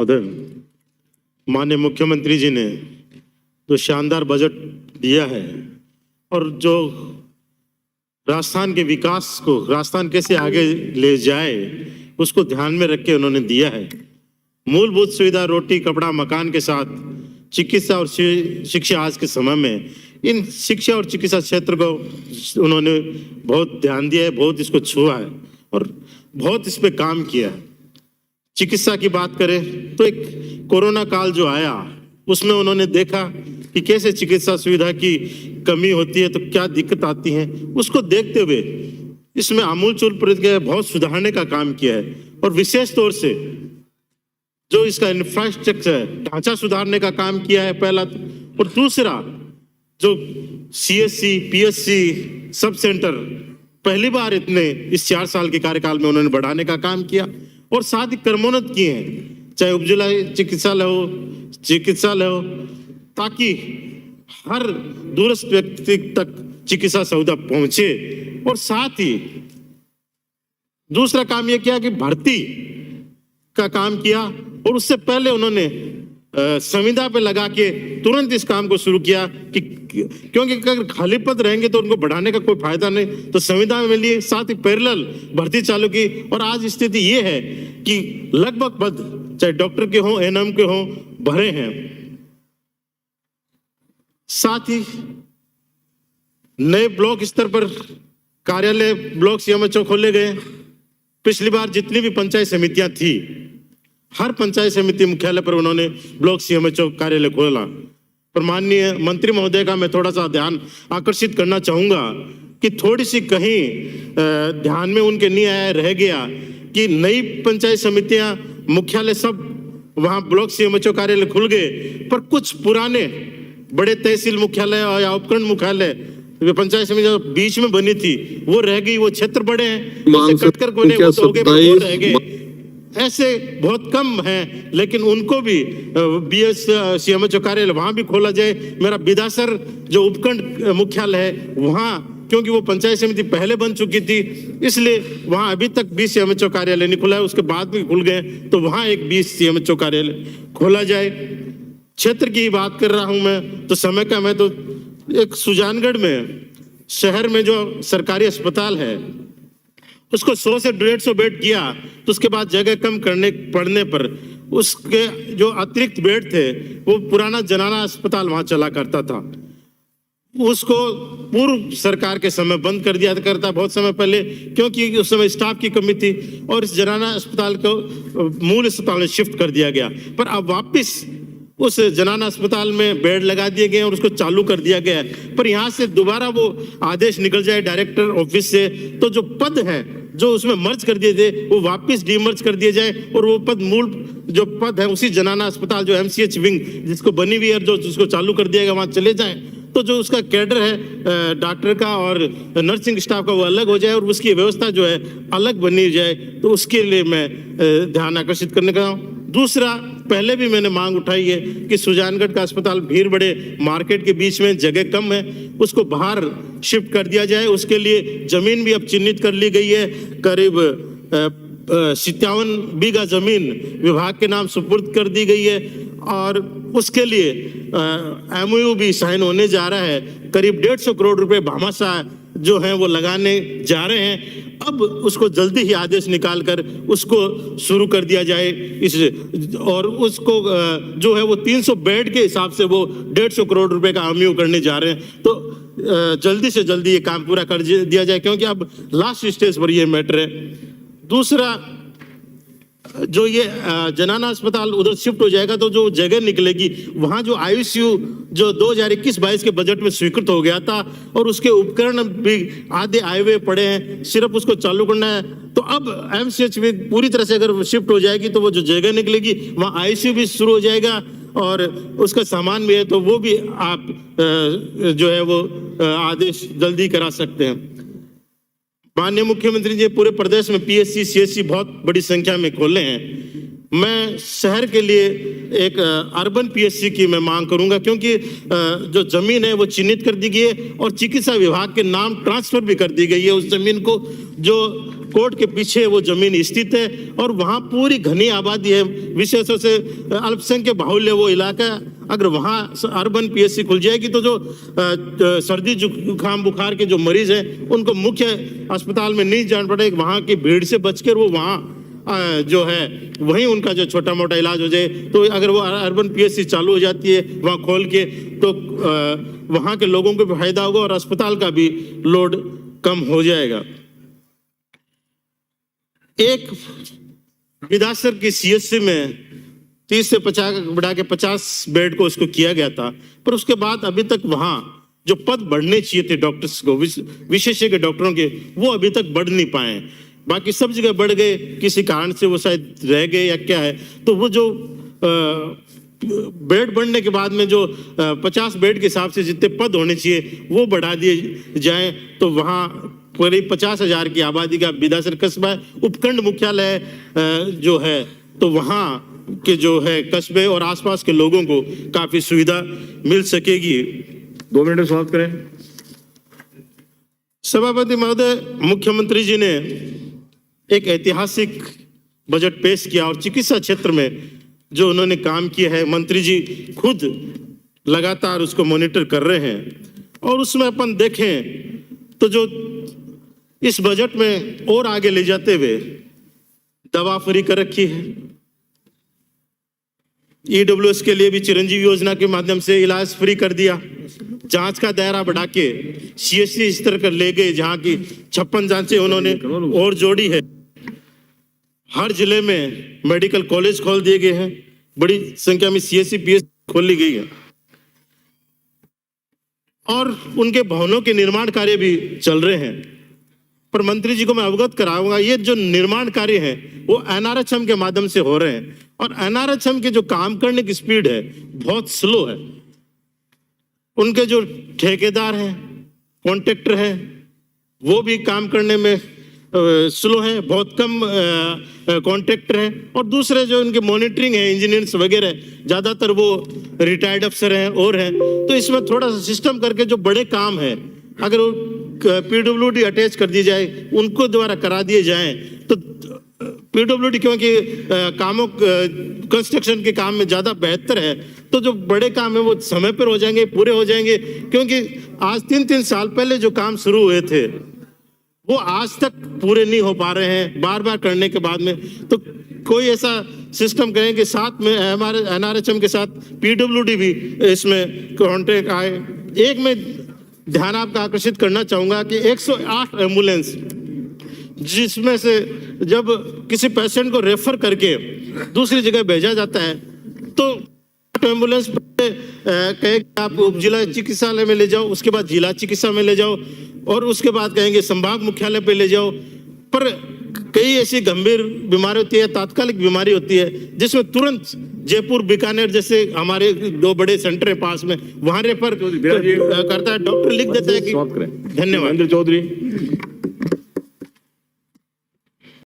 महोदय, माननीय मुख्यमंत्री जी ने जो शानदार बजट दिया है और जो राजस्थान के विकास को, राजस्थान कैसे आगे ले जाए उसको ध्यान में रख के उन्होंने दिया है। मूलभूत सुविधा, रोटी कपड़ा मकान के साथ चिकित्सा और शिक्षा आज के समय में इन शिक्षा और चिकित्सा क्षेत्र को उन्होंने बहुत ध्यान दिया है, बहुत इसको छुआ है और बहुत इस पे काम किया है। चिकित्सा की बात करें तो एक कोरोना काल जो आया उसमें उन्होंने देखा कि कैसे चिकित्सा सुविधा की कमी होती है तो क्या दिक्कत आती है, उसको देखते हुए इसमें आमूलचूल प्रक्रिया बहुत सुधारने का काम किया है और विशेष तौर से जो इसका इंफ्रास्ट्रक्चर है, ढांचा सुधारने का काम किया है पहला, और दूसरा जो CSC PSC सब सेंटर पहली बार इतने इस 4 साल के कार्यकाल में उन्होंने बढ़ाने का काम किया और साथ ही कर्मोन्नत किए हैं, चाहे उपजिला चिकित्सालय हो, ताकि हर दूरस्थ व्यक्ति तक चिकित्सा सुविधा पहुंचे। और साथ ही दूसरा काम यह किया कि भर्ती का काम किया और उससे पहले उन्होंने संविदा पे लगा के तुरंत इस काम को शुरू किया कि क्योंकि अगर खाली पद रहेंगे तो उनको बढ़ाने का कोई फायदा नहीं, तो संविदा में लिए साथ ही पैरेलल भर्ती चालू की और आज स्थिति ये है कि लगभग पद चाहे डॉक्टर के हों, NM के हों, भरे हैं। साथ ही नए ब्लॉक स्तर पर कार्यालय, ब्लॉक CMHO खोले गए। पिछली बार जितनी भी पंचायत समितियां थी, हर पंचायत समिति मुख्यालय पर उन्होंने ब्लॉक CMHO कार्यालय खोला। पर माननीय मंत्री महोदय का मैं थोड़ा सा ध्यान आकर्षित करना चाहूंगा कि थोड़ी सी कहीं ध्यान में उनके नहीं आया, रह गया कि नई पंचायत समितियां मुख्यालय सब वहां ब्लॉक CMHO कार्यालय खुल गए, पर कुछ पुराने बड़े तहसील मुख्यालय या उपखंड मुख्यालय पंचायत समिति बीच में बनी थी वो रह गई, वो क्षेत्र बड़े हैं, कटकर कोने वो तो हो गए, वो रह गए। ऐसे बहुत कम हैं, लेकिन उनको भी BS CMHO कार्यालय वहां भी खोला जाए। मेरा बिदासर जो उपखंड मुख्यालय है वहां, क्योंकि वो पंचायत समिति पहले बन चुकी थी इसलिए वहां अभी तक BS CMHO कार्यालय नहीं खुला है, उसके बाद भी खुल गए, तो वहां एक BS CMHO कार्यालय खोला जाए। क्षेत्र की बात कर रहा हूं मैं तो समय का, मैं तो एक सुजानगढ़ में शहर में जो सरकारी अस्पताल है उसको 100 से 150 बेड किया, तो उसके बाद जगह कम करने पड़ने पर उसके जो अतिरिक्त बेड थे वो पुराना जनाना अस्पताल वहां चला करता था, उसको पूर्व सरकार के समय बंद कर दिया करता बहुत समय पहले, क्योंकि उस समय स्टाफ की कमी थी और इस जनाना अस्पताल को मूल अस्पताल में शिफ्ट कर दिया गया। पर अब वापस उस जनाना अस्पताल में बेड लगा दिए गए और उसको चालू कर दिया गया है, पर यहाँ से दोबारा वो आदेश निकल जाए डायरेक्टर ऑफिस से, तो जो पद है जो उसमें मर्ज कर दिए थे वो वापस डीमर्ज कर दिए जाए और वो पद मूल जो पद है उसी जनाना अस्पताल जो MCH विंग जिसको बनी हुई है जो उसको चालू कर दिया गया वहां चले जाए, तो जो उसका कैडर है डॉक्टर का और नर्सिंग स्टाफ का वो अलग हो जाए और उसकी व्यवस्था जो है अलग बनी जाए, तो उसके लिए मैं ध्यान आकर्षित करने का। दूसरा, पहले भी मैंने मांग उठाई है कि सुजानगढ़ का अस्पताल भीड़ बड़े मार्केट के बीच में जगह कम है, उसको बाहर शिफ्ट कर दिया जाए। उसके लिए जमीन भी अब चिन्हित कर ली गई है, करीब 57 बीघा जमीन विभाग के नाम सुपुर्द कर दी गई है और उसके लिए MOU भी साइन होने जा रहा है। करीब 150 करोड़ रुपए भामाशाह जो हैं वो लगाने जा रहे हैं। अब उसको जल्दी ही आदेश निकालकर उसको शुरू कर दिया जाए इस, और उसको जो है वो 300 बेड के हिसाब से वो 150 करोड़ रुपए का MOU करने जा रहे हैं, तो जल्दी से जल्दी ये काम पूरा कर दिया जाए क्योंकि अब लास्ट स्टेज पर ये मैटर है। दूसरा, जो ये जनाना अस्पताल उधर शिफ्ट हो जाएगा तो जो जगह निकलेगी वहां जो ICU जो 2021-22 के बजट में स्वीकृत हो गया था और उसके उपकरण भी आधे आए हुए पड़े हैं, सिर्फ उसको चालू करना है। तो अब MCH भी पूरी तरह से अगर शिफ्ट हो जाएगी तो वो जो जगह निकलेगी वहां ICU भी शुरू हो जाएगा और उसका सामान भी है, तो वो भी आप जो है वो आदेश जल्दी करा सकते हैं। माननीय मुख्यमंत्री जी पूरे प्रदेश में PSC CSC बहुत बड़ी संख्या में खोले हैं। मैं शहर के लिए एक अर्बन PSC की मैं मांग करूंगा क्योंकि जो जमीन है वो चिन्हित कर दी गई है और चिकित्सा विभाग के नाम ट्रांसफर भी कर दी गई है उस जमीन को, जो कोर्ट के पीछे वो जमीन स्थित है और वहाँ पूरी घनी आबादी है, विशेष रूप से अल्पसंख्यक बाहुल्य वो इलाका। अगर वहाँ अर्बन पीएचसी खुल जाएगी तो जो सर्दी जुकाम बुखार के जो मरीज हैं उनको मुख्य अस्पताल में नहीं जाना पड़ेगा, वहाँ की भीड़ से बचकर वो वहाँ जो है वहीं उनका जो छोटा मोटा इलाज हो जाए। तो अगर वो अर्बन पीएचसी चालू हो जाती है वहाँ खोल के, तो वहाँ के लोगों को भी फायदा होगा और अस्पताल का भी लोड कम हो जाएगा। एक विधासर की सीएचसी में 30 से 50 बढ़ा के 50 बेड को उसको किया गया था, पर उसके बाद अभी तक वहाँ जो पद बढ़ने चाहिए थे डॉक्टर्स को, विशेषज्ञ डॉक्टरों के, वो अभी तक बढ़ नहीं पाए। बाकी सब जगह बढ़ गए, किसी कारण से वो शायद रह गए या क्या है। तो वो जो बेड बढ़ने के बाद में जो 50 बेड के हिसाब से जितने पद होने चाहिए वो बढ़ा दिए जाएं, तो वहाँ करीब 50,000 की आबादी का विधासर कस्बा उपखंड मुख्यालय जो है, तो वहाँ के जो है कस्बे और आसपास के लोगों को काफी सुविधा मिल सकेगी। 2 मिनट में समाप्त करें। सभापति महोदय, मुख्यमंत्री जी ने एक ऐतिहासिक बजट पेश किया और चिकित्सा क्षेत्र में जो उन्होंने काम किया है, मंत्री जी खुद लगातार उसको मॉनिटर कर रहे हैं। और उसमें अपन देखें तो जो इस बजट में और आगे ले जाते हुए दवा फ्री कर रखी है, ईडब्ल्यूएस के लिए भी चिरंजीवी योजना के माध्यम से इलाज फ्री कर दिया, जांच का दायरा बढ़ा के सीएचसी स्तर कर ले गए, जहां की 56 जांचें उन्होंने और जोड़ी है। हर जिले में मेडिकल कॉलेज खोल दिए गए हैं, बड़ी संख्या में सीएचसी पीएच खोली गई है और उनके भवनों के निर्माण कार्य भी चल रहे हैं। पर मंत्री जी को मैं अवगत कराऊंगा, ये जो निर्माण कार्य हैं वो एनआरएचएम के माध्यम से हो रहे हैं और एनआरएचएम के जो काम करने की स्पीड है बहुत स्लो है। उनके जो ठेकेदार हैं, कॉन्ट्रैक्टर हैं, वो भी काम करने में स्लो है, बहुत कम कॉन्ट्रैक्टर हैं और दूसरे जो इनके मॉनिटरिंग है, इंजीनियर्स वगैरह, ज़्यादातर वो रिटायर्ड अफसर हैं और हैं। तो इसमें थोड़ा सा सिस्टम करके जो बड़े काम है अगर पीडब्ल्यूडी अटैच कर दी जाए, उनको द्वारा करा दिए जाएं, तो पीडब्ल्यूडी क्योंकि कामों कंस्ट्रक्शन के काम में ज़्यादा बेहतर है, तो जो बड़े काम है वो समय पर हो जाएंगे, पूरे हो जाएंगे। क्योंकि आज 3-3 साल पहले जो काम शुरू हुए थे वो आज तक पूरे नहीं हो पा रहे हैं, बार बार करने के बाद में। तो कोई ऐसा सिस्टम करें कि साथ में हमारे एनआरएचएम के साथ पीडब्ल्यूडी भी इसमें कॉन्ट्रैक्ट आए। एक मैं ध्यान आपका आकर्षित करना चाहूँगा कि 108 एम्बुलेंस, जिसमें से जब किसी पेशेंट को रेफर करके दूसरी जगह भेजा जाता है तो एम्बुलेंस कहे कि आप उप जिला चिकित्सालय में ले जाओ, उसके बाद जिला चिकित्सा में ले जाओ और उसके बाद कहेंगे संभाग मुख्यालय पे ले जाओ। पर कई ऐसी गंभीर बीमारी होती है, तात्कालिक बीमारी होती है, जिसमें तुरंत जयपुर बीकानेर जैसे हमारे 2 बड़े सेंटर है पास में, वहां रेफर करता है, डॉक्टर लिख देता है कि। समाप्त करें। धन्यवाद। महेंद्र चौधरी।